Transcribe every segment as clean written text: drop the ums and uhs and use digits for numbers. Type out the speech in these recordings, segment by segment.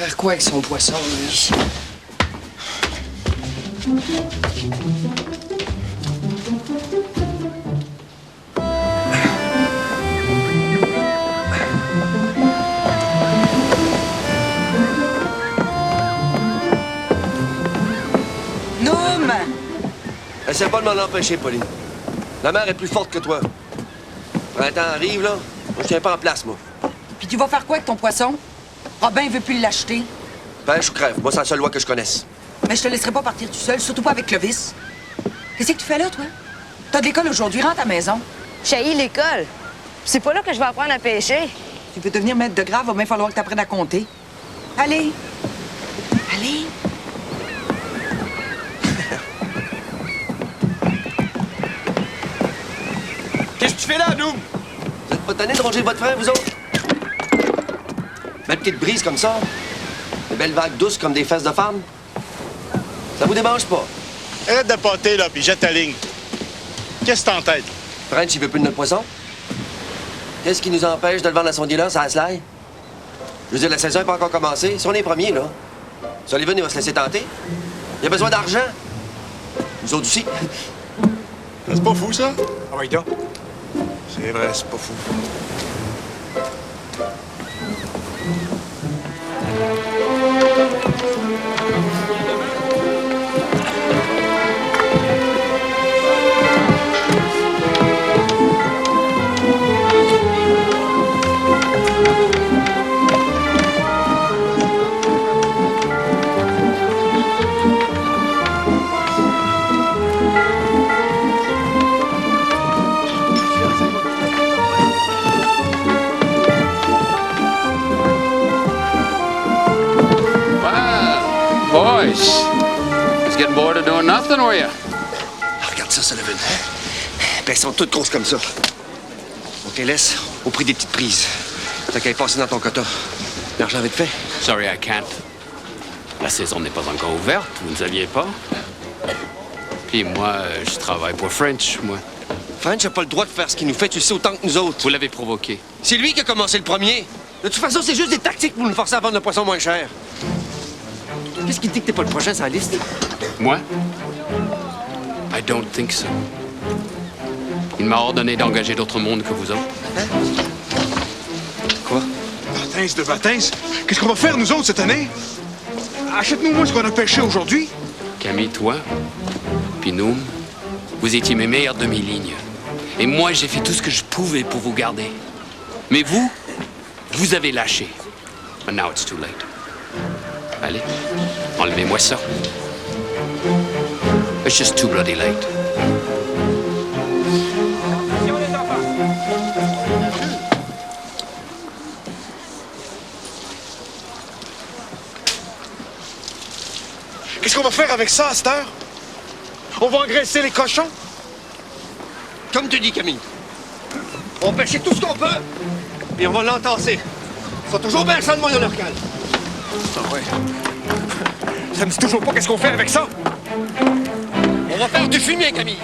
Faire quoi avec son poisson, lui? Noum! Essaie pas de m'en empêcher, Pauline. La mer est plus forte que toi. Le printemps arrive, là. Moi, je tiens pas en place, moi. Puis tu vas faire quoi avec ton poisson? Robin veut plus l'acheter. Pêche ou crève. Moi, c'est la seule loi que je connaisse. Mais je te laisserai pas partir tout seul, surtout pas avec Clovis. Qu'est-ce que tu fais là, toi? T'as de l'école aujourd'hui, rentre à la maison. J'haïs l'école. C'est pas là que je vais apprendre à pêcher. Tu veux devenir maître de grave, va bien falloir que t'apprennes à compter. Allez! Allez! Qu'est-ce que tu fais là, Noum? Vous êtes pas tannés de ronger votre frère, vous autres? Belle petite brise comme ça. Des belles vagues douces comme des fesses de femmes. Ça vous démange pas? Arrête de pâter, là, puis jette ta ligne. Qu'est-ce que t'as en tête? French, il veut plus de notre poisson? Qu'est-ce qui nous empêche de le vendre à son dealer, ça a slide? Je veux dire, la saison n'est pas encore commencée. Si on est premier, là, Sullivan, il va se laisser tenter. Il a besoin d'argent. Nous autres aussi. C'est pas fou, ça? Ah oui, donc. C'est vrai, c'est pas fou. Boys, just getting bored of doing nothing, were you? Ah, regarde ça, Sullivan. Ben, elles sont toutes grosses comme ça. On te les laisse au prix des petites prises. T'as qu'à y passer dans ton quota. L'argent vite fait. Sorry, I can't. La saison n'est pas encore ouverte, vous ne saviez pas? Puis moi, je travaille pour French, moi. French n'a pas le droit de faire ce qu'il nous fait, tu le sais autant que nous autres. Vous l'avez provoqué. C'est lui qui a commencé le premier. De toute façon, c'est juste des tactiques pour nous forcer à vendre le poisson moins cher. Qu'est-ce qui te dit que t'es pas le prochain sur la liste? Moi? I don't think so. Il m'a ordonné d'engager d'autres mondes que vous autres. Hein? Quoi? Batins de Batins, qu'est-ce qu'on va faire, nous autres, cette année? Achète-nous moins ce qu'on a pêché aujourd'hui. Camille, toi, puis Noum, vous étiez mes meilleurs demi-lignes. Et moi, j'ai fait tout ce que je pouvais pour vous garder. Mais vous, vous avez lâché. But now it's too late. Allez, enlevez-moi ça. It's just too bloody late. Qu'est-ce qu'on va faire avec ça, à cette heure? On va engraisser les cochons? Comme tu dis, Camille. On va pêcher tout ce qu'on peut, et on va l'entasser. Ils sont toujours bien ça de moi dans leur cale. Ah ouais. Ça me dit toujours pas qu'est-ce qu'on fait avec ça? On va faire du fumier, Camille.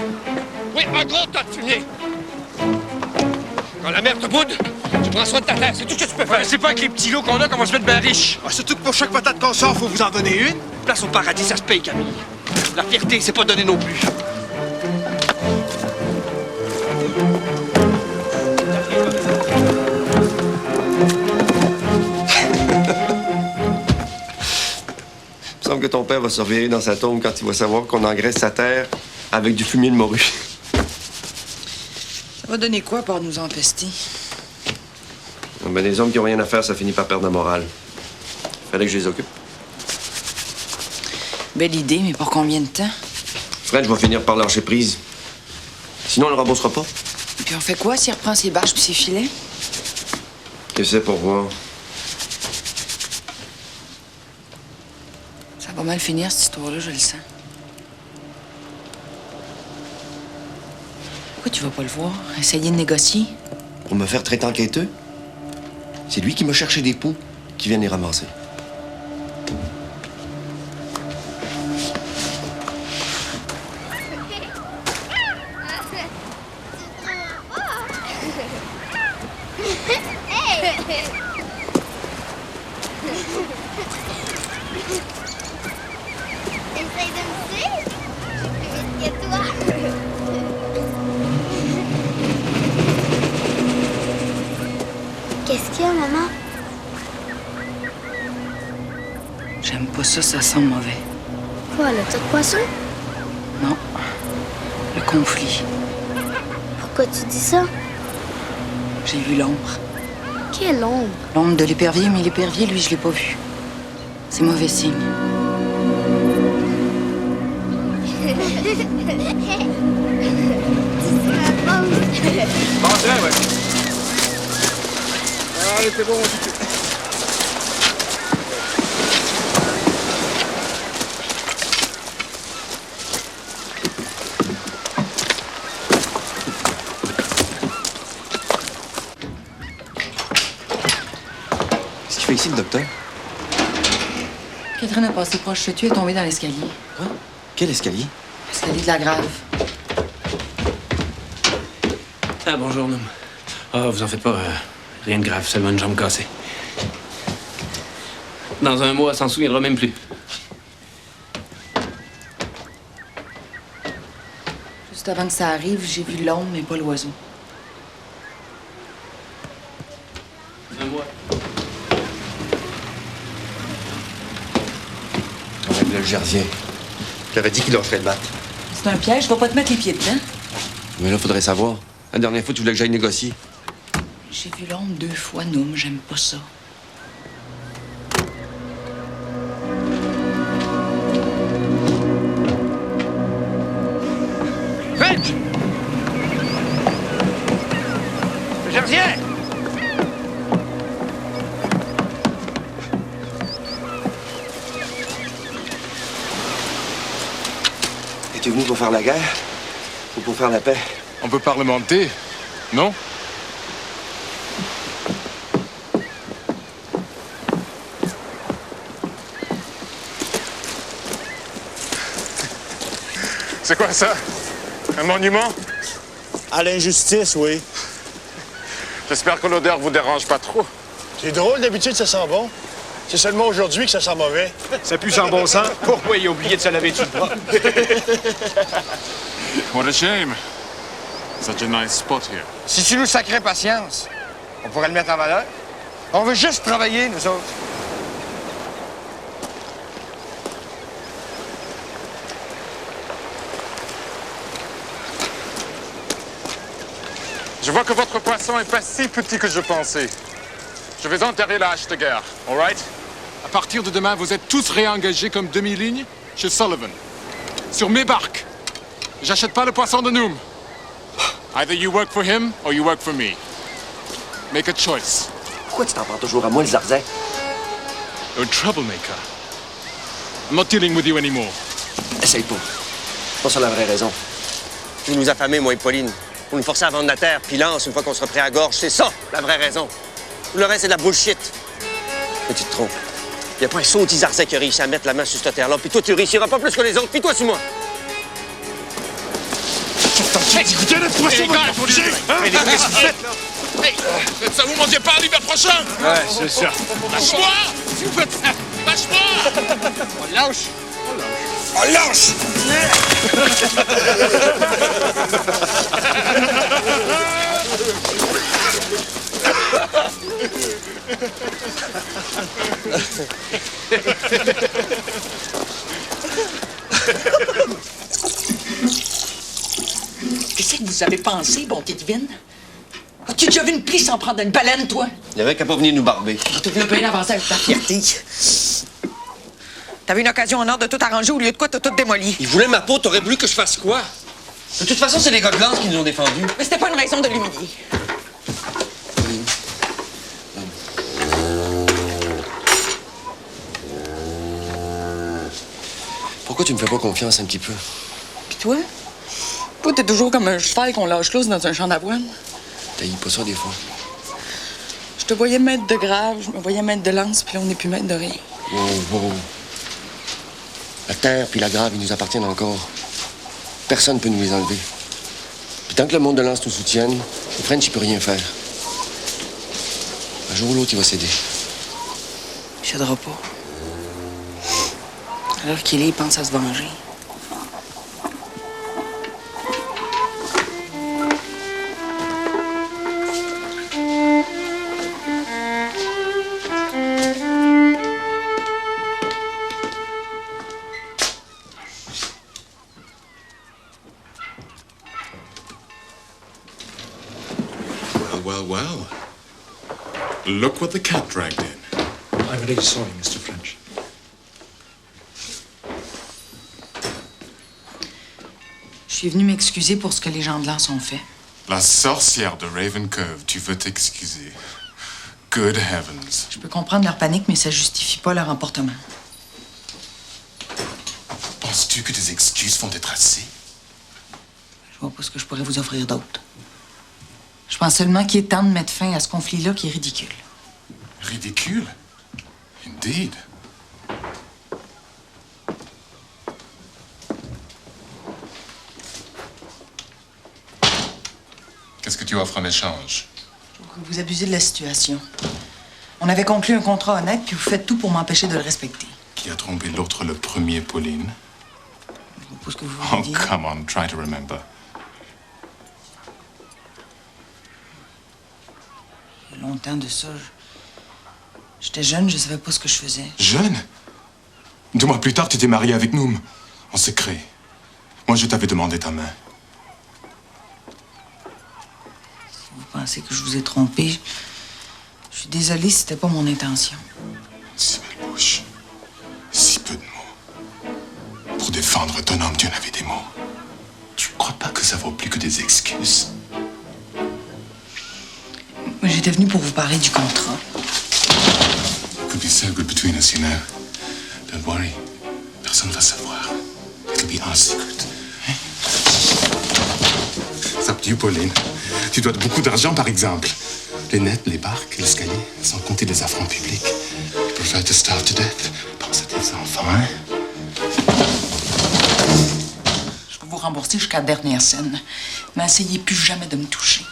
Oui, un gros tas de fumier. Quand la mer te boude, tu prends soin de ta terre. C'est tout ce que tu peux faire. C'est pas avec les petits lots qu'on a qu'on va se mettre bien riche. Ah, surtout que pour chaque patate qu'on sort, faut vous en donner une. Place au paradis, ça se paye, Camille. La fierté, c'est pas donné non plus. Il me semble que ton père va se revirer dans sa tombe quand il va savoir qu'on engraisse sa terre avec du fumier de morue. Ça va donner quoi pour nous empester? Ben, les hommes qui ont rien à faire, ça finit par perdre la morale. Fallait que je les occupe. Belle idée, mais pour combien de temps? Fred, je vais finir par lâcher prise. Sinon, on le remboursera pas. Et puis on fait quoi s'il reprend ses bâches puis ses filets? Qu'est-ce que c'est pour voir? Ça va mal finir, cette histoire-là, je le sens. Pourquoi tu vas pas le voir? Essayer de négocier? Pour me faire traiter enquêteux? C'est lui qui m'a cherché des poux qui viennent les ramasser. Assieds-toi. Qu'est-ce qu'il y a, maman? J'aime pas ça, ça sent mauvais. Quoi, le tas de poisson? Non. Le conflit. Pourquoi tu dis ça? J'ai vu l'ombre. Quelle ombre? L'ombre de l'épervier, mais l'épervier, lui, je l'ai pas vu. C'est mauvais signe. Passez, ouais. Allez, c'est bon, Qu'est-ce qu'il fait ici, le docteur? Catherine a passé proche de tu est tombée dans l'escalier. Quoi? Quel escalier? L'escalier de la Grave. Ah, bonjour, Noum. Ah, vous en faites pas. Rien de grave, seulement une jambe cassée. Dans un mois, elle s'en souviendra même plus. Juste avant que ça arrive, j'ai vu l'ombre, mais pas l'oiseau. Un mois. Enlève le gardien. J'avais dit qu'il offrait le battre. C'est un piège, je vais pas te mettre les pieds dedans. Mais là, faudrait savoir. La dernière fois, tu voulais que j'aille négocier. J'ai vu l'ombre 2 fois, Noum, j'aime pas ça. Vite! Le gardien! Es-tu venu pour faire la guerre ou pour faire la paix? On peut parlementer, non? C'est quoi ça? Un monument? À l'injustice, oui. J'espère que l'odeur vous dérange pas trop. C'est drôle, d'habitude, ça sent bon. C'est seulement aujourd'hui que ça sent mauvais. Ça pue sans bon sens. Pourquoi il a oublié de se laver dessus le bras? What a shame. Such a nice spot here. Si tu nous sacrais patience, on pourrait le mettre en valeur. On veut juste travailler, nous autres. Je vois que votre poisson est pas si petit que je pensais. Je vais enterrer la hache de guerre, all right? À partir de demain, vous êtes tous réengagés comme demi-ligne chez Sullivan. Sur mes barques. J'achète pas le poisson de Noum. Either you work for him or you work for me. Make a choice. Pourquoi tu t'en prends toujours à moi, le zarzin? You're a troublemaker. I'm not dealing with you anymore. Essaye pas. C'est pas ça la vraie raison. Vous nous affamez, moi et Pauline. Vous nous forcez à vendre la terre, puis lance une fois qu'on sera prêt à gorge. C'est ça, la vraie raison. Tout le reste, c'est de la bullshit. Mais tu te trompes. Il n'y a pas un saut zarzin qui a réussi à mettre la main sur cette terre-là, puis toi, tu réussiras pas plus que les autres, puis toi, suis-moi. Écoutez, le poisson va me bouger! Mais qu'est-ce que vous faites, là? Hey! Ça vous mangez pas l'hiver prochain? Ouais, c'est ça. Lâche-moi! S'il vous plaît! Lâche-moi! On lâche. On lâche! Qu'est-ce que vous avez pensé, bonté divine? As-tu déjà vu une plie sans prendre une baleine, toi? Il y avait qu'à pas venir nous barber. Tu veux bien avancer avec ta fierté. T'avais une occasion en or de tout arranger, au lieu de quoi t'as tout démoli. Il voulait ma peau, t'aurais voulu que je fasse quoi? De toute façon, c'est les gars de lance qui nous ont défendus. Mais c'était pas une raison de l'humilier. Pourquoi tu me fais pas confiance un petit peu? Puis toi? Toi, t'es toujours comme un cheval qu'on lâche loose dans un champ d'avoine. T'haïs pas ça des fois? Je te voyais maître de Grave, je me voyais maître de Lance, puis là, on n'est plus maître de rien. Wow, wow. La terre puis la Grave, ils nous appartiennent encore. Personne ne peut nous les enlever. Puis tant que le monde de Lance nous soutienne, le French, il peut rien faire. Un jour ou l'autre, il va céder. Il cédera pas. Alors qu'il est, il pense à se venger. Well. Look what the cat dragged in. I'm really sorry, Mr. French. Je suis venue m'excuser pour ce que les gens de l'Anse ont fait. La sorcière de Raven Cove, tu veux t'excuser. Good heavens. Je peux comprendre leur panique, mais ça justifie pas leur emportement. Penses-tu que tes excuses vont être assez? Je vois pas ce que je pourrais vous offrir d'autre. Je pense seulement qu'il est temps de mettre fin à ce conflit-là qui est ridicule. Ridicule? Indeed. Qu'est-ce que tu offres en échange? Je trouve que vous abusez de la situation. On avait conclu un contrat honnête, puis vous faites tout pour m'empêcher de le respecter. Qui a trompé l'autre le premier, Pauline? Je vois pas ce que vous Oh, voulez dire. come on, try to remember. Il y a longtemps de ça. J'étais jeune, je savais pas ce que je faisais. Jeune? 2 mois plus tard, tu t'es marié avec Noom. En secret. Moi, je t'avais demandé ta main. Si vous pensez que je vous ai trompé, je suis désolée, c'était pas mon intention. Si belle bouche. Si peu de mots. Pour défendre ton homme, tu en avais des mots. Tu crois pas que ça vaut plus que des excuses? Moi, j'étais venue pour vous parler du contrat. It could be so good between us, you know. Don't worry. Personne va savoir. It'll be our secret. It's up to you, Pauline. Tu dois beaucoup d'argent, par exemple. Les nets, les barques, l'escalier, sans compter les affronts publics. Tu préfères te starve to death. Pense à tes enfants, hein? Je vais vous rembourser jusqu'à la dernière scène. Mais essayez plus jamais de me toucher.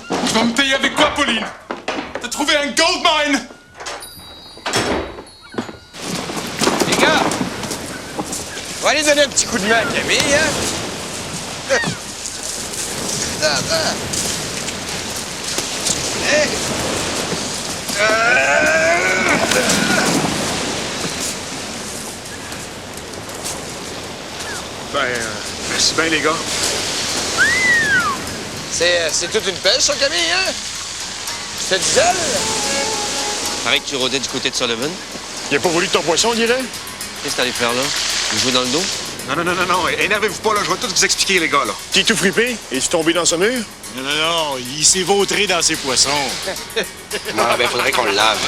Tu vas me payer avec quoi, Pauline? T'as trouvé un gold mine! Les gars, on va aller donner un petit coup de main à Camille, hein? Attends. Hey. Merci bien, les gars. C'est toute une pêche, ça, Camille, hein? Je te disais, là. Pareil que tu rôdais du côté de Sullivan. Il a pas voulu de ton poisson, on dirait? Qu'est-ce que t'allais faire là? Vous jouer dans le dos? Non. Énervez-vous pas, là. Je vais tout vous expliquer, les gars, là. T'es tout fripé? Es-tu tombé dans ce mur? Non. Il s'est vautré dans ses poissons. Ah, ben, faudrait qu'on le lave.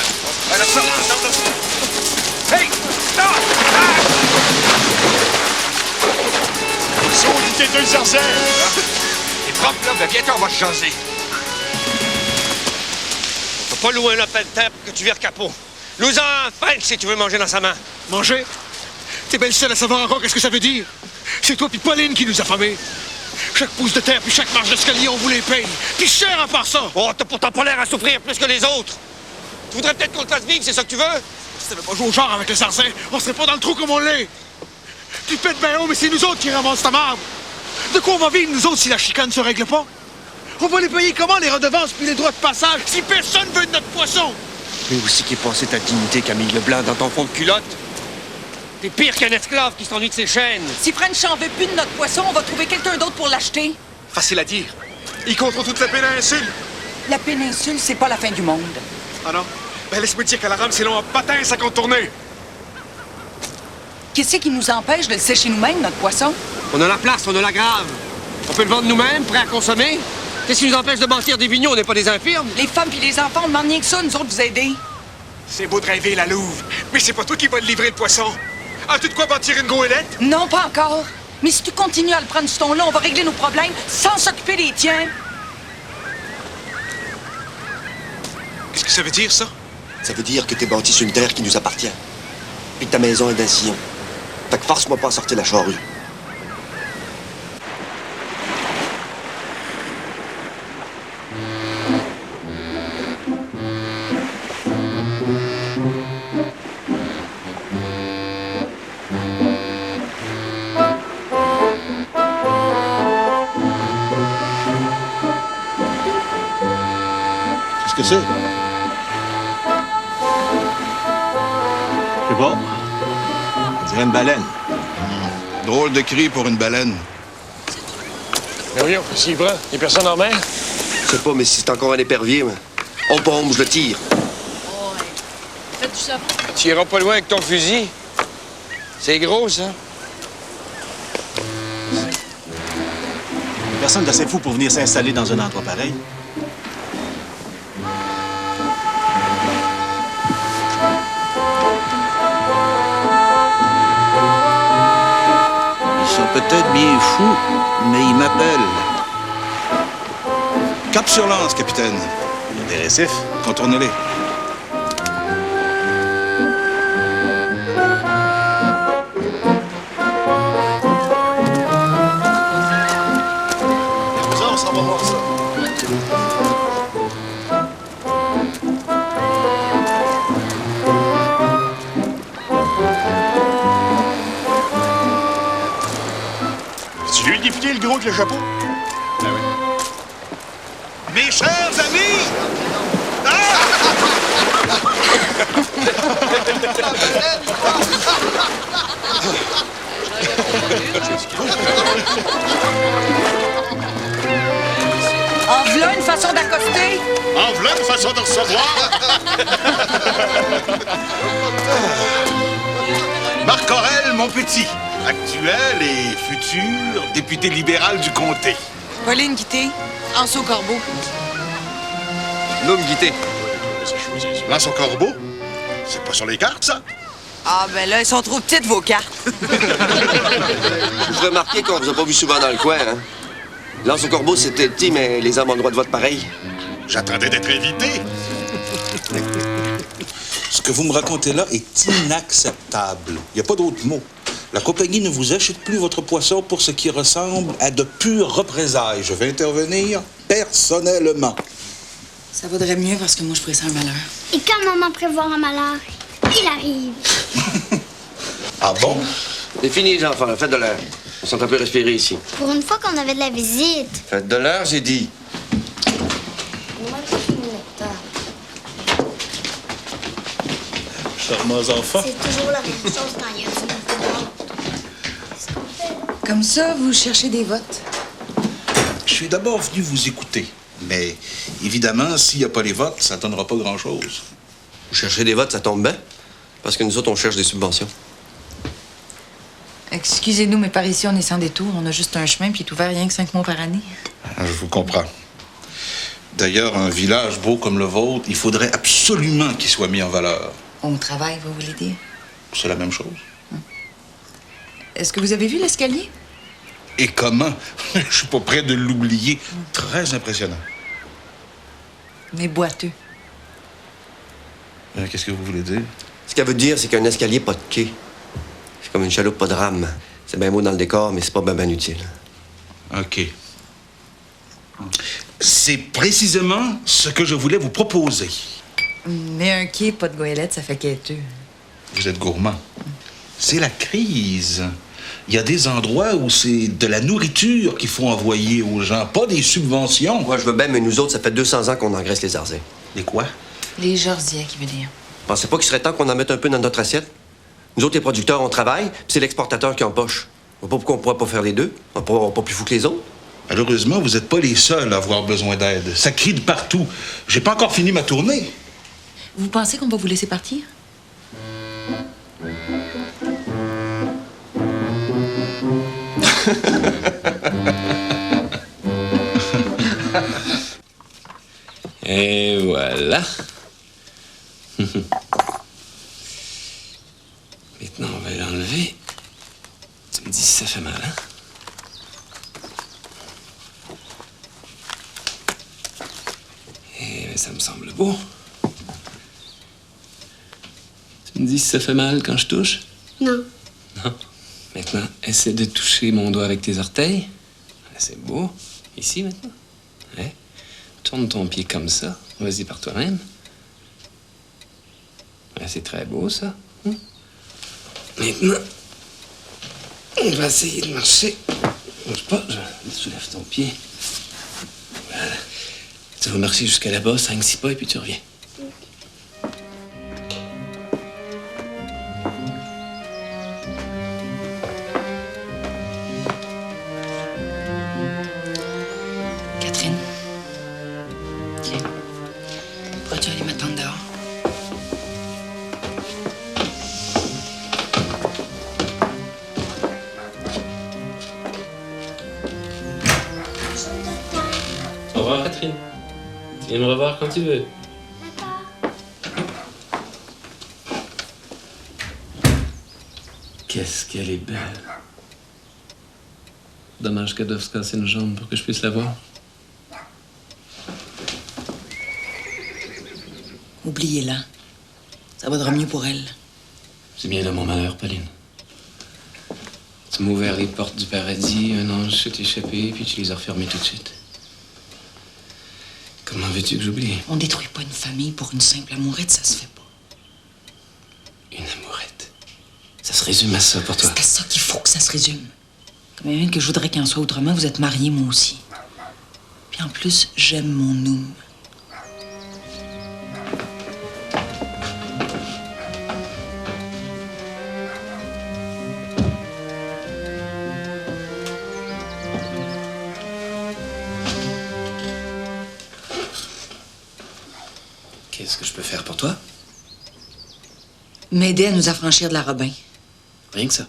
Hey! Non! Saudi, t'es deux sarcelles! T'es propre, là, ben bientôt, on va se jaser. On peut pas louer un open tap que tu vires capot. Loue-en Frank si tu veux manger dans sa main. Manger? T'es bien le seul à savoir encore qu'est-ce que ça veut dire. C'est toi puis Pauline qui nous a affamés. Chaque pouce de terre puis chaque marche d'escalier, on vous les paye. Puis cher à part ça. Oh, t'as pourtant pas l'air à souffrir plus que les autres. Tu voudrais peut-être qu'on te fasse vivre, c'est ça que tu veux? Si t'avais pas joué au genre avec les sarcins, on serait pas dans le trou comme on l'est. Tu pètes bien haut, mais c'est nous autres qui ramassent ta marde. De quoi on va vivre, nous autres, si la chicane se règle pas? On va les payer comment, les redevances puis les droits de passage, si personne veut de notre poisson? Mais aussi qui est passé ta dignité, Camille Leblanc, dans ton fond de culotte. T'es pire qu'un esclave qui s'ennuie de ses chaînes. Si French n'en veut plus de notre poisson, on va trouver quelqu'un d'autre pour l'acheter. Facile à dire. Ils contrôlent toute la péninsule. La péninsule, c'est pas la fin du monde. Ah non? Ben laisse-moi dire qu'à la rame, c'est long en patin, ça compte tourner. Qu'est-ce qui nous empêche de le sécher nous-mêmes, notre poisson? On a la place, on a la grave. On peut le vendre nous-mêmes, prêt à consommer. Qu'est-ce qui nous empêche de bâtir des vignots? On n'est pas des infirmes. Les femmes puis les enfants, on demande rien que ça, nous autres, vous aider. C'est beau de rêver, la Louve, mais c'est pas toi qui vas le livrer le poisson. As-tu de quoi bâtir une goélette? Non, pas encore. Mais si tu continues à le prendre sur ton lot, on va régler nos problèmes sans s'occuper des tiens. Qu'est-ce que ça veut dire, ça? Ça veut dire que t'es bâti sur une terre qui nous appartient. Et que ta maison est d'un sillon. Fait que force-moi pas à sortir la charrue. Qu'est-ce que c'est? Je sais pas. On dirait une baleine. Drôle de cri pour une baleine. Mais voyons, s'il prend, il y a personne en mer? sais pas, mais si c'est encore un épervier, on pompe, je le tire. Faites du savon. Tu iras pas loin avec ton fusil. C'est gros, ça. Personne d'assez fou pour venir s'installer dans un endroit pareil. Ils sont peut-être bien fous, mais ils m'appellent. Cap sur Lance, capitaine. Il y a des récifs. Contournez-les. On s'en va voir ça. C'est lui le député, le gros avec le chapeau? Ah oui. Mes chers amis! En v'là une façon d'accoster. En voilà une façon de recevoir! Marc Aurel, mon petit, actuel et futur député libéral du comté. Pauline Guité, Anso Corbeau. Noum Guité. Lance au corbeau? C'est pas sur les cartes, ça? Ah, ben là, ils sont trop petites, vos cartes. Vous remarquez qu'on vous a pas vu souvent dans le coin, hein? Lance au corbeau, c'était petit, mais les hommes ont le droit de vote pareil. J'attendais d'être invité. Ce que vous me racontez là est inacceptable. Il n'y a pas d'autre mot. La compagnie ne vous achète plus votre poisson pour ce qui ressemble à de pures représailles. Je vais intervenir personnellement. Ça vaudrait mieux parce que moi, je pressens un malheur. Et quand maman prévoit un malheur, il arrive. Ah bon? C'est fini, les enfants, faites de l'air. On s'entend plus respirer ici. Pour une fois qu'on avait de la visite. Faites de l'air, j'ai dit. Charmants enfants. C'est toujours la même chose quand il y a du mouvement. Comme ça, vous cherchez des votes. Je suis d'abord venu vous écouter. Mais évidemment, s'il n'y a pas les votes, ça ne donnera pas grand-chose. Vous cherchez des votes, ça tombe bien. Parce que nous autres, on cherche des subventions. Excusez-nous, mais par ici, on est sans détour. On a juste un chemin, puis il est ouvert rien que 5 mois par année. Ah, je vous comprends. D'ailleurs, un village beau comme le vôtre, il faudrait absolument qu'il soit mis en valeur. Au travail, vous voulez dire? C'est la même chose. Est-ce que vous avez vu l'escalier? Et comment? Je suis pas prêt de l'oublier. Très impressionnant. Mais boiteux. Qu'est-ce que vous voulez dire? Ce qu'elle veut dire, c'est qu'un escalier, pas de quai. C'est comme une chaloupe, pas de rame. C'est bien beau dans le décor, mais c'est pas bien utile. OK. C'est précisément ce que je voulais vous proposer. Mais un quai, pas de goélette, ça fait quêteux. Vous êtes gourmand. C'est la crise. Il y a des endroits où c'est de la nourriture qu'il faut envoyer aux gens, pas des subventions. Moi, je veux bien, mais nous autres, ça fait 200 ans qu'on engraisse les arzais. Des quoi? Les Georgiens, qui veut dire. Pensez pas qu'il serait temps qu'on en mette un peu dans notre assiette? Nous autres, les producteurs, on travaille, puis c'est l'exportateur qui empoche. On voit pas pourquoi on pourrait pas faire les deux. On pourra pas plus fou que les autres. Malheureusement, vous n'êtes pas les seuls à avoir besoin d'aide. Ça crie de partout. J'ai pas encore fini ma tournée. Vous pensez qu'on va vous laisser partir? Et voilà. Maintenant, on va l'enlever. Tu me dis si ça fait mal, hein? Et ça me semble beau. Tu me dis si ça fait mal quand je touche? Non. Non. Maintenant, essaie de toucher mon doigt avec tes orteils. C'est beau. Ici, maintenant. Ouais. Tourne ton pied comme ça. Vas-y par toi-même. Ouais, c'est très beau, ça. Maintenant, on va essayer de marcher. Bouge pas, je soulève ton pied. Voilà. Tu vas marcher jusqu'à là-bas, 5-6 pas, et puis tu reviens. Catherine, Au revoir, Catherine. Tu viens me revoir quand tu veux. Qu'est-ce qu'elle est belle. Dommage qu'elle doive se casser une jambe pour que je puisse la voir. Oubliez-la. Ça vaudra mieux pour elle. C'est bien là mon malheur, Pauline. Tu m'as ouvert les portes du paradis, un ange s'est échappé, puis tu les as refermées tout de suite. Comment veux-tu que j'oublie? On détruit pas une famille pour une simple amourette, ça se fait pas. Une amourette. Ça se résume à ça pour toi? C'est à ça qu'il faut que ça se résume. Comme même que je voudrais qu'il en soit autrement, vous êtes mariés, moi aussi. Puis en plus, j'aime mon Noum. Qu'est-ce que je peux faire pour toi? M'aider à nous affranchir de la Robin. Rien que ça.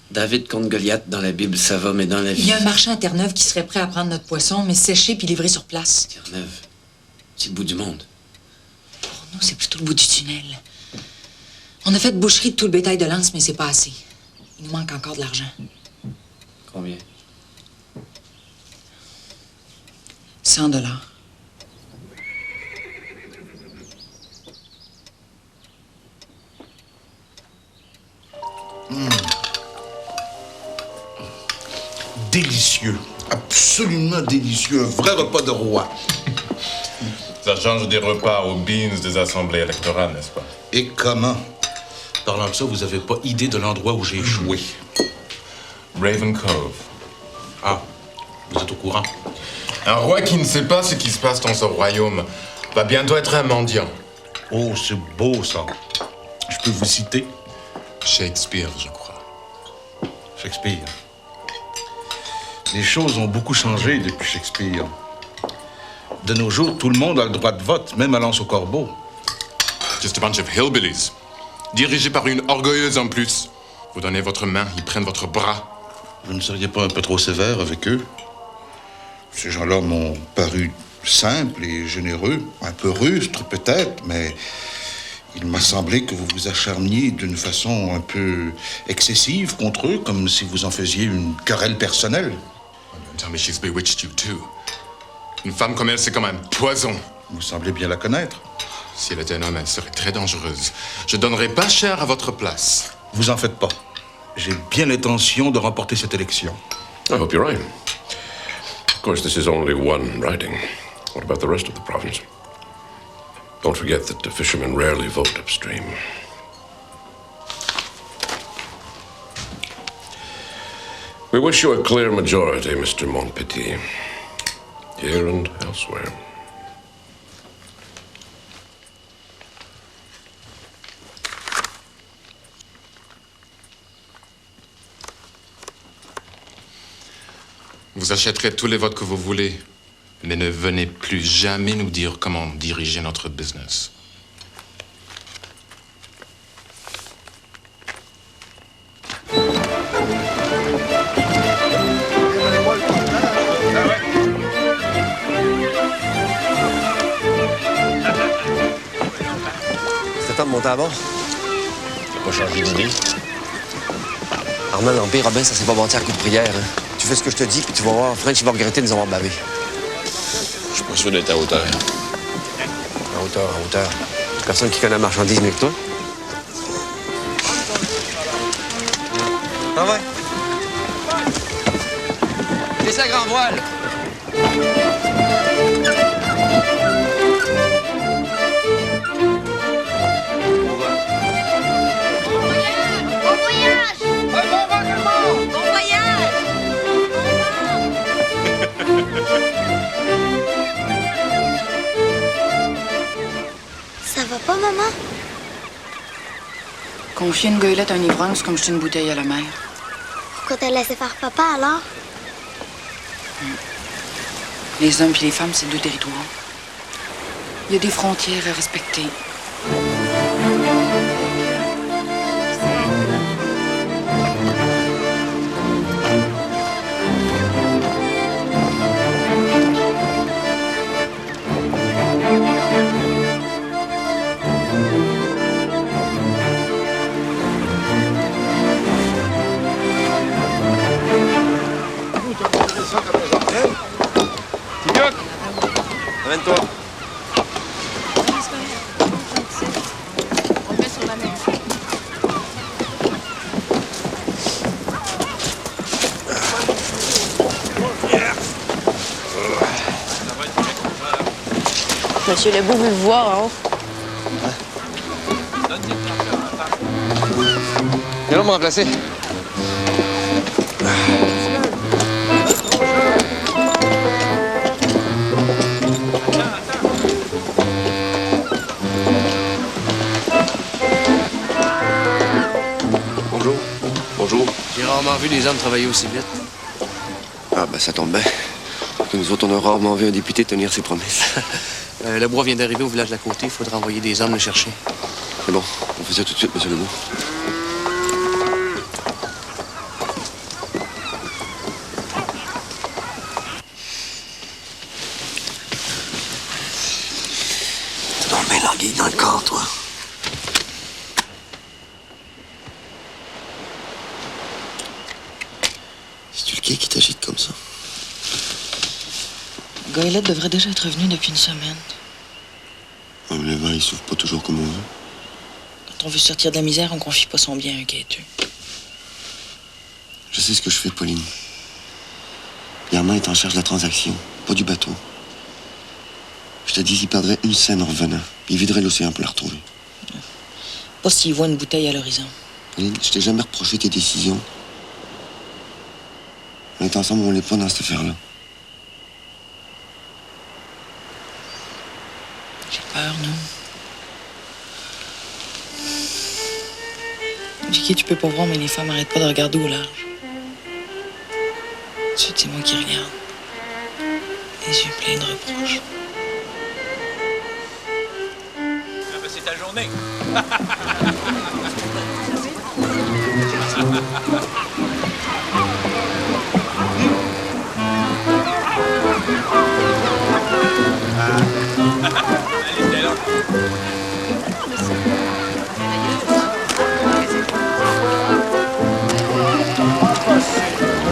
David contre Goliath dans la Bible, ça va, mais dans la vie... Il y a un marchand à Terre-Neuve qui serait prêt à prendre notre poisson, mais séché puis livré sur place. Terre-Neuve, c'est le bout du monde. Pour nous, c'est plutôt le bout du tunnel. On a fait de boucherie de tout le bétail de Lance, mais c'est pas assez. Il nous manque encore de l'argent. Combien? 100 $. Délicieux. Absolument délicieux. Un vrai repas de roi. Ça change des repas aux beans des assemblées électorales, n'est-ce pas? Et comment? Parlant de ça, vous n'avez pas idée de l'endroit où j'ai échoué. Raven Cove. Ah, vous êtes au courant? Un roi qui ne sait pas ce qui se passe dans ce royaume va bientôt être un mendiant. Oh, c'est beau, ça. Je peux vous citer? Shakespeare, je crois. Shakespeare. Les choses ont beaucoup changé depuis Shakespeare. De nos jours, tout le monde a le droit de vote, même à Lance au Corbeau. Just a bunch of hillbillies. Dirigés par une orgueilleuse en plus. Vous donnez votre main, ils prennent votre bras. Vous ne seriez pas un peu trop sévère avec eux? Ces gens-là m'ont paru simples et généreux, un peu rustres peut-être, mais il m'a semblé que vous vous acharniez d'une façon un peu excessive contre eux, comme si vous en faisiez une querelle personnelle. Tell me she's bewitched you too. Une femme comme elle, c'est comme un poison. Vous semblez bien la connaître. Si elle était un homme, elle serait très dangereuse. Je donnerais pas cher à votre place. Vous en faites pas. J'ai bien l'intention de remporter cette élection. I hope you're right. Of course, this is only one riding. What about the rest of the province? Don't forget that the fishermen rarely vote upstream. We wish you a clear majority, Mr. Montpetit, here and elsewhere. Vous achèterez tous les votes que vous voulez, mais ne venez plus jamais nous dire comment diriger notre business. C'est temps de monter à bord. T'as pas changé d'idée? Armand, l'Empire, Robin, ça s'est pas bâti à coup de prière. Hein. Tu fais ce que je te dis, puis tu vas voir, French, il va regretter de nous avoir bavé. Je suis pas sûr d'être à hauteur. À hauteur, à hauteur. Personne qui connaît la marchandise mieux que toi. Ah ouais? Laisse la grand voile. Bon voyage! Bon voyage! Ça va pas, maman? Confier une goélette à un ivrogne, c'est comme jeter une bouteille à la mer. Pourquoi t'as laissé faire papa, alors? Les hommes et les femmes, c'est deux territoires. Il y a des frontières à respecter. Tigok! Amène-toi. On le met sur la main. Monsieur Lebeau veut le voir, hein? Viens là me remplacer. Bonjour. Bonjour. J'ai rarement vu des hommes travailler aussi vite. Ah, ben ça tombe bien. Que nous autres, on a rarement vu un député tenir ses promesses. Le bois vient d'arriver au village d'à côté. Il faudra envoyer des hommes le chercher. C'est bon. On fait ça tout de suite, monsieur Legault. Tu dois bien languille dans le corps, toi. C'est-tu le quai qui t'agite comme ça? Goélette devrait déjà être venu depuis une semaine. Ah, mais le vent, il souffle pas toujours comme on veut. Quand on veut sortir de la misère, on confie pas son bien à un quêteux. Je sais ce que je fais, Pauline. Germain est en charge de la transaction, pas du bateau. Je te dis qu'il perdrait une scène en revenant. Il viderait l'océan pour la retrouver. Pas s'il voit une bouteille à l'horizon. Pauline, je t'ai jamais reproché tes décisions. On est ensemble ou on l'est pas dans cette affaire-là. J'ai peur, non? Vicky, tu peux pas voir, mais les femmes arrêtent pas de regarder au large. Ensuite, c'est moi qui regarde. Les yeux pleins de reproches. C'est ta journée.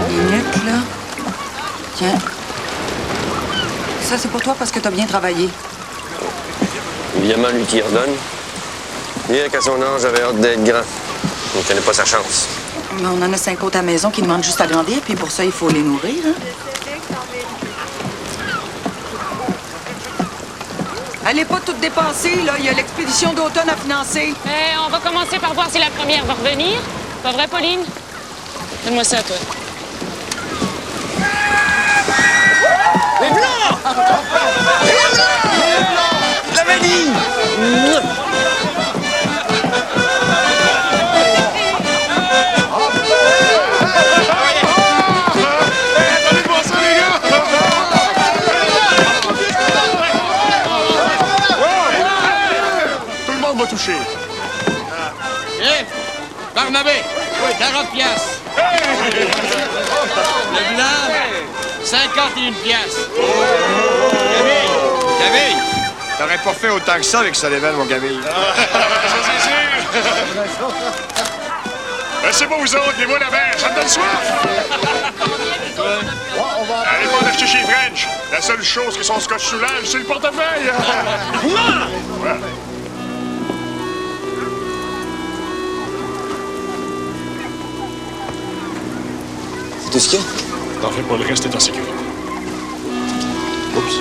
Minute, là. Tiens. Ça, c'est pour toi parce que t'as bien travaillé. Évidemment, lui qui redonne. Bien qu'à son âge, j'avais hâte d'être grand. On ne connaît pas sa chance. Mais on en a 5 autres à la maison qui demandent juste à grandir, puis pour ça, il faut les nourrir, hein? Allez pas tout dépenser, là. Il y a l'expédition d'automne à financer. On va commencer par voir si la première va revenir. Pas vrai, Pauline? Donne-moi ça, toi. Les Blancs! Les Blancs! La vanille! Allez voir ça, les gars! Tout le monde va toucher. Barnabé, 40 piastres. Le blanc, 51 piastres. Camille! T'aurais pas fait autant que ça avec Sullivan, mon Camille. Ça, c'est sûr. C'est pas vous autres, les moi la mer, ça me donne soif. Allez pas en acheter chez French. La seule chose que son scotch soulage, c'est le portefeuille. Ouais. C'est tout ce qu'il y a? T'en fais pas, le reste est en sécurité. Oups.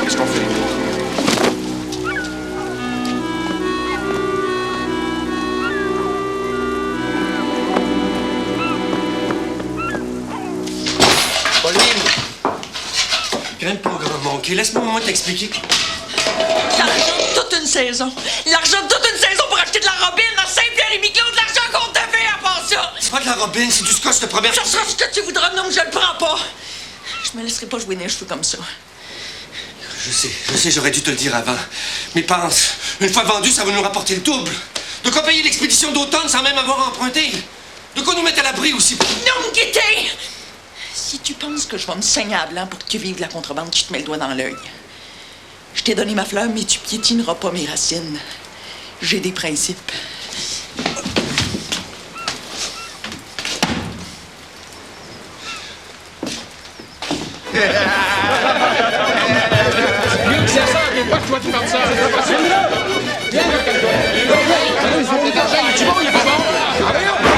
Qu'est-ce qu'on fait? Pauline! Grimpe pas au grand manqué. Laisse-moi au moins t'expliquer. L'argent de toute une saison. L'argent de toute une saison pour acheter de la robine à Saint-Pierre-et-Miquelon. De l'argent qu'on te fait à part ça. C'est pas de la robine, c'est du scotch de première... Ça sera ce que tu voudras, non, je le prends pas. Je me laisserai pas jouer les cheveux comme ça. Je sais, j'aurais dû te le dire avant. Mais pense, une fois vendu, ça va nous rapporter le double. De quoi payer l'expédition d'automne sans même avoir emprunté? De quoi nous mettre à l'abri aussi? Non, Guité! Si tu penses que je vais me saigner à blanc pour que tu vives de la contrebande, tu te mets le doigt dans l'œil. Je t'ai donné ma fleur, mais tu piétineras pas mes racines. J'ai des principes. C'est ça, mais pas toi qui parles ça. C'est pas possible. Tu bon, il est pas bon?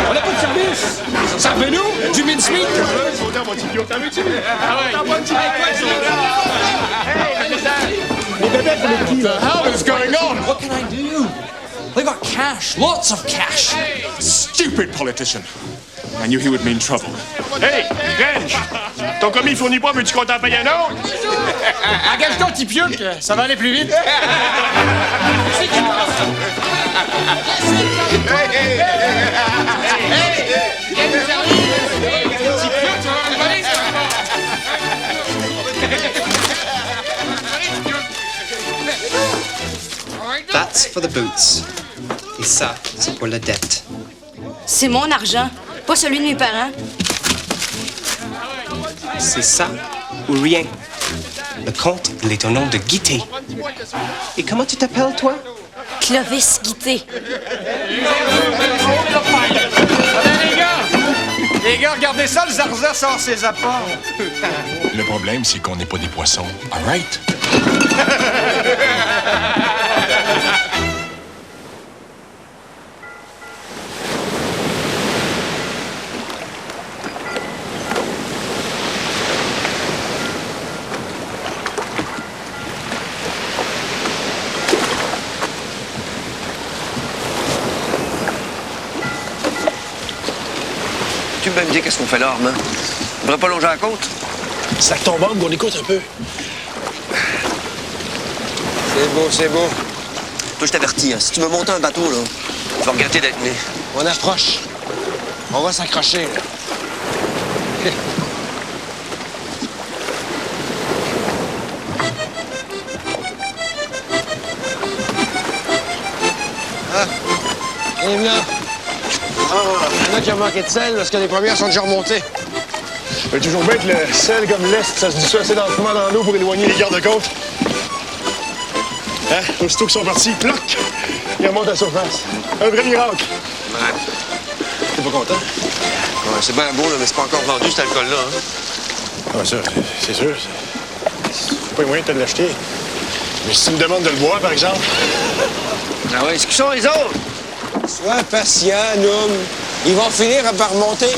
On n'a pas de service. Servez-nous du mincemeat. T'en veux-tu? Ah ouais. Les bébés, c'est les qui, là? What the hell is going on? What can I do? They got cash, lots of cash. Stupid politician. I knew he would mean trouble. Hey, French! Ton commis fournit pas, veux-tu qu'on t'en paye un autre? Engage-toi, petit pioque, ça va aller plus vite. C'est qui passe? Hey! Viens nous servir! Petit pioque, tu vas avoir des valises, That's for the boots. Et ça, c'est pour la dette. C'est mon argent, pas celui de mes parents. C'est ça ou rien. Le compte, il est au nom de Guité. Et comment tu t'appelles, toi? Clovis Guité. Les gars, regardez ça, le Zarza sort ses apports. Le problème, c'est qu'on n'est pas des poissons. All right? Tu peux me dire qu'est-ce qu'on fait là, Armand? On devrait pas longer à la côte? Sac ton bombe, on écoute un peu. C'est beau, c'est beau. Toi, je t'avertis, hein, si tu veux monter un bateau, là, tu vas regretter d'être né. On approche. On va s'accrocher, là. Ah, viens là. Ah, il y en a qui ont manqué de sel parce que les premières sont déjà remontées. C'est toujours bien que le sel comme l'Est, ça se dissout assez lentement dans l'eau pour éloigner les gardes-côtes. Hein? Aussitôt qu'ils sont partis, ploc! Ils remontent à la surface. Un vrai miracle. Ouais. T'es pas content? Ouais, c'est bien beau, là, mais c'est pas encore vendu, cet alcool-là. Hein? Ah, ça, c'est sûr. C'est pas les moyens de te l'acheter. Mais si tu me demandes de le boire, par exemple. Ah ouais, est-ce qu'ils sont les autres? Sois patient, Noum. Ils vont finir par remonter.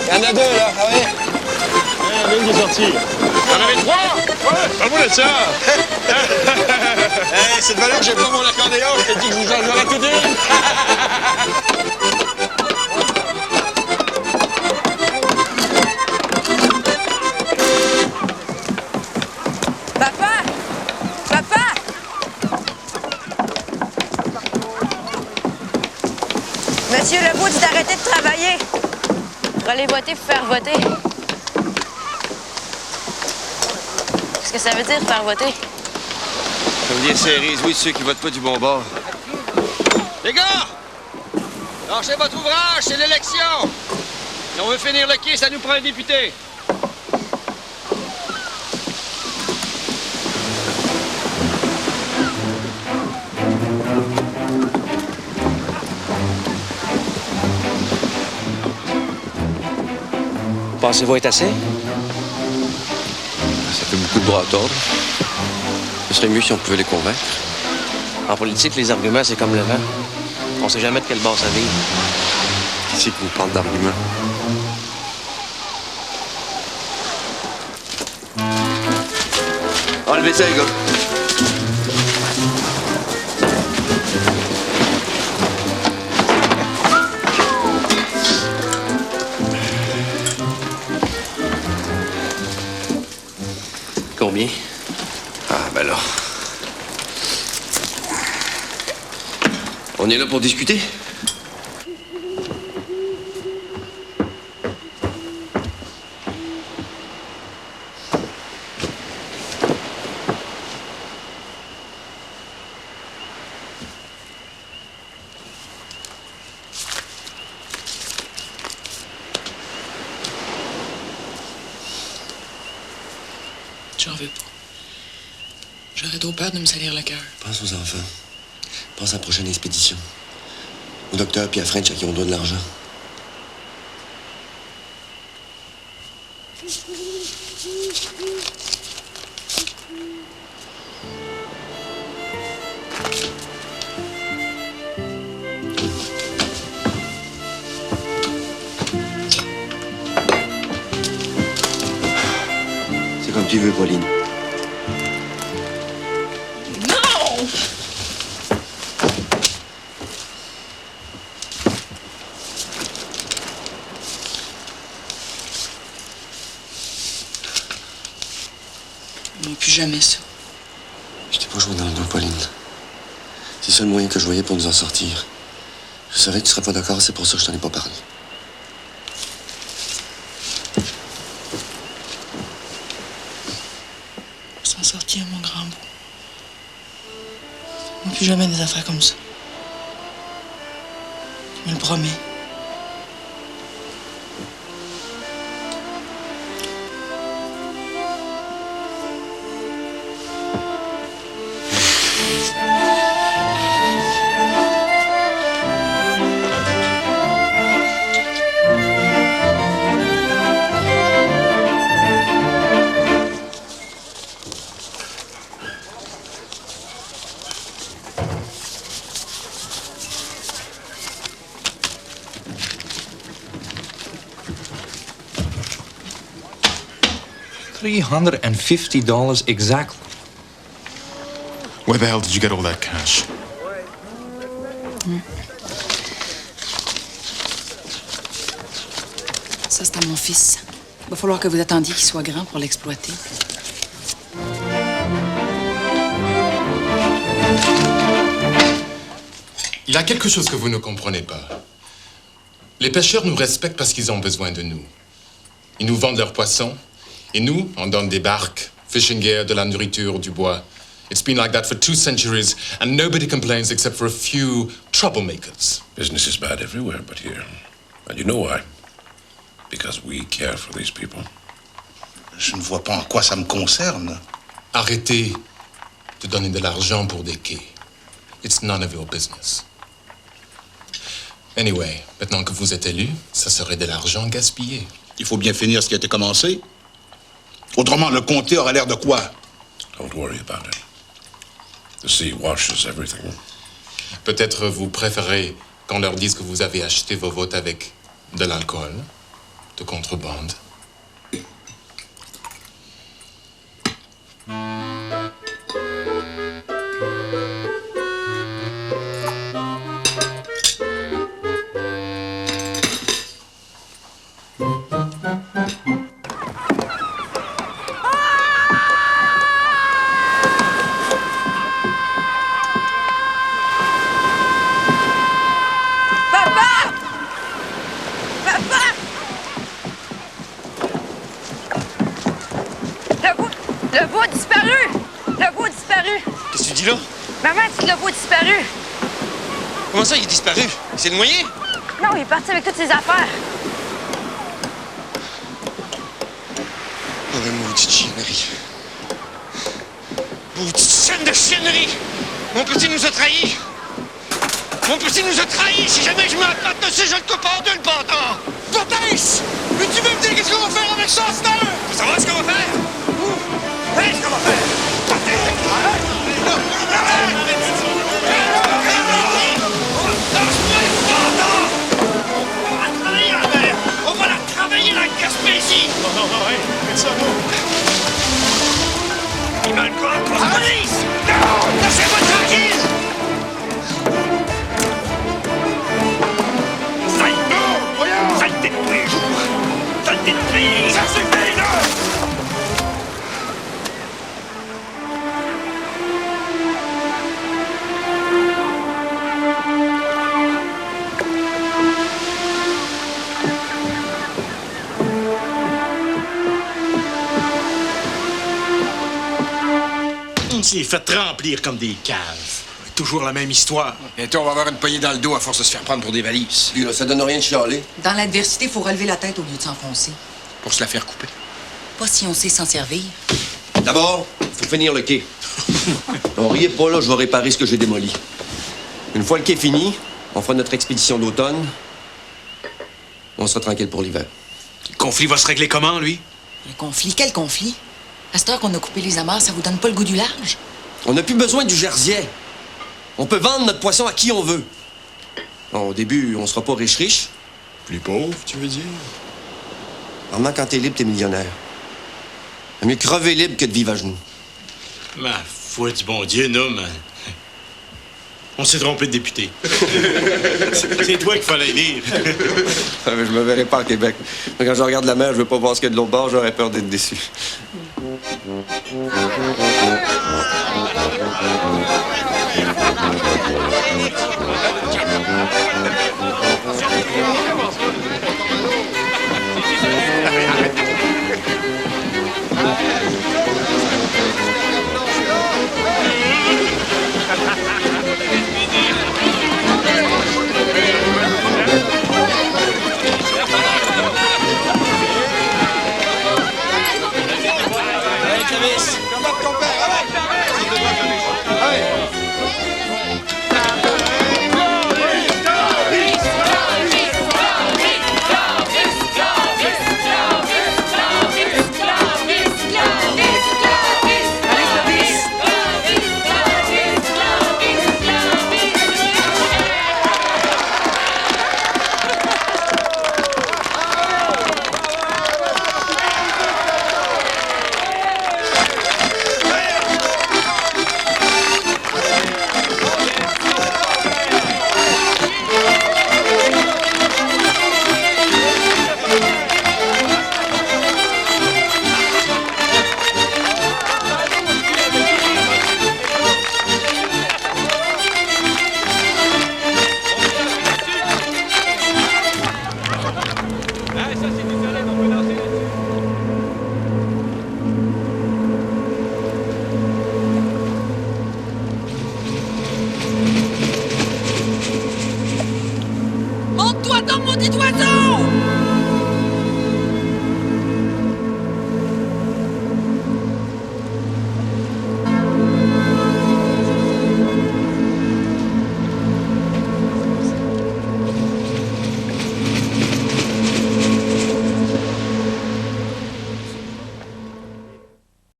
Il y en a deux, là. Ah ouais. Même qui est sorti. T'en avais 3? Ouais, parle-moi de ça. Hey, c'est de valeur que j'ai pas mon accordéon. Je t'ai dit que je vous en jouerais tout deux. Papa! Papa! Monsieur Legault dit d'arrêter de travailler. Pour aller voter, pour faire voter. Qu'est-ce que ça veut dire, faire voter? Ça veut dire serrer les oui de ceux qui votent pas du bon bord. Les gars! Lâchez votre ouvrage, c'est l'élection! Si on veut finir le quai, ça nous prend un député. Pensez-vous être assez? Ça fait beaucoup de bras à tordre. Ce serait mieux si on pouvait les convaincre. En politique, les arguments, c'est comme le vent. On sait jamais de quel bord ça vire. Qui c'est qui vous parle d'arguments? Enlevez ça, les gars. Combien? Ah, ben là. On est là pour discuter? J'en veux pas. J'aurais trop peur de me salir le cœur. Pense aux enfants. Pense à la prochaine expédition. Au docteur puis à French à qui on doit de l'argent. C'est comme tu veux, Pauline. Non! Mais plus jamais ça. Je t'ai pas joué dans le dos, Pauline. C'est le seul moyen que je voyais pour nous en sortir. Je savais que tu serais pas d'accord, c'est pour ça que je t'en ai pas parlé. S'en sortir, mon grand beau. Mais plus jamais des affaires comme ça. Tu me le promets. $350 exactly. Where the hell did you get all that cash? Ça, c'est à mon fils. Il va falloir que vous attendiez qu'il soit grand pour l'exploiter. Il y a quelque chose que vous ne comprenez pas. Les pêcheurs nous respectent parce qu'ils ont besoin de nous. Ils nous vendent leurs poissons, et nous, on donne des barques, fishing gear, de la nourriture, du bois. It's been like that for 2 centuries, and nobody complains except for a few troublemakers. Business is bad everywhere but here. And you know why? Because we care for these people. Je ne vois pas en quoi ça me concerne. Arrêtez de donner de l'argent pour des quais. It's none of your business. Anyway, maintenant que vous êtes élu, ça serait de l'argent gaspillé. Il faut bien finir ce qui a été commencé. Autrement, le comté aura l'air de quoi? Don't worry about it. The sea washes everything. Peut-être vous préférez qu'on leur dise que vous avez acheté vos votes avec de l'alcool, de contrebande. Qu'est-ce que tu dis là? Maman dit que le beau a disparu. Comment ça, il est disparu? Il s'est noyé? Non, il est parti avec toutes ses affaires. Oh, la maudite chiennerie. Maudite chaîne de chiennerie! Mon petit nous a trahis! Mon petit nous a trahis! Si jamais je me rattrape de je le coupe en deux, le bâtard! Potence! Mais tu veux me dire qu'est-ce qu'on va faire avec ça, Star? Vous savez ce qu'on va faire? Qu'est-ce qu'on va faire? On va la travailler, la Gaspésie! Non, hey, faites ça, non! Il m'a le corps pour la police! Non! Laissez-moi tranquille! Saleté de tous les jours! Saleté de pays! Ça suffit, là! On s'est fait remplir comme des caves. Toujours la même histoire. Bientôt, on va avoir une poignée dans le dos à force de se faire prendre pour des valises. Lui, là, ça donne rien de chialer. Dans l'adversité, il faut relever la tête au lieu de s'enfoncer. Pour se la faire couper. Pas si on sait s'en servir. D'abord, il faut finir le quai. On riez pas, là, je vais réparer ce que j'ai démoli. Une fois le quai fini, on fera notre expédition d'automne. On sera tranquille pour l'hiver. Le conflit va se régler comment, lui? Le conflit? Quel conflit? À cette heure qu'on a coupé les amarres, ça vous donne pas le goût du large? On n'a plus besoin du jersiais. On peut vendre notre poisson à qui on veut. Bon, au début, on sera pas riche-riche. Plus pauvre, tu veux dire? Normalement, quand t'es libre, t'es millionnaire. Mieux crever libre que de vivre à genoux. Ma foi du bon Dieu, non, man. On s'est trompé de député. C'est toi qu'il fallait lire. Je me verrai pas au Québec. Quand je regarde la mer, je veux pas voir ce qu'il y a de l'autre bord, j'aurais peur d'être déçu.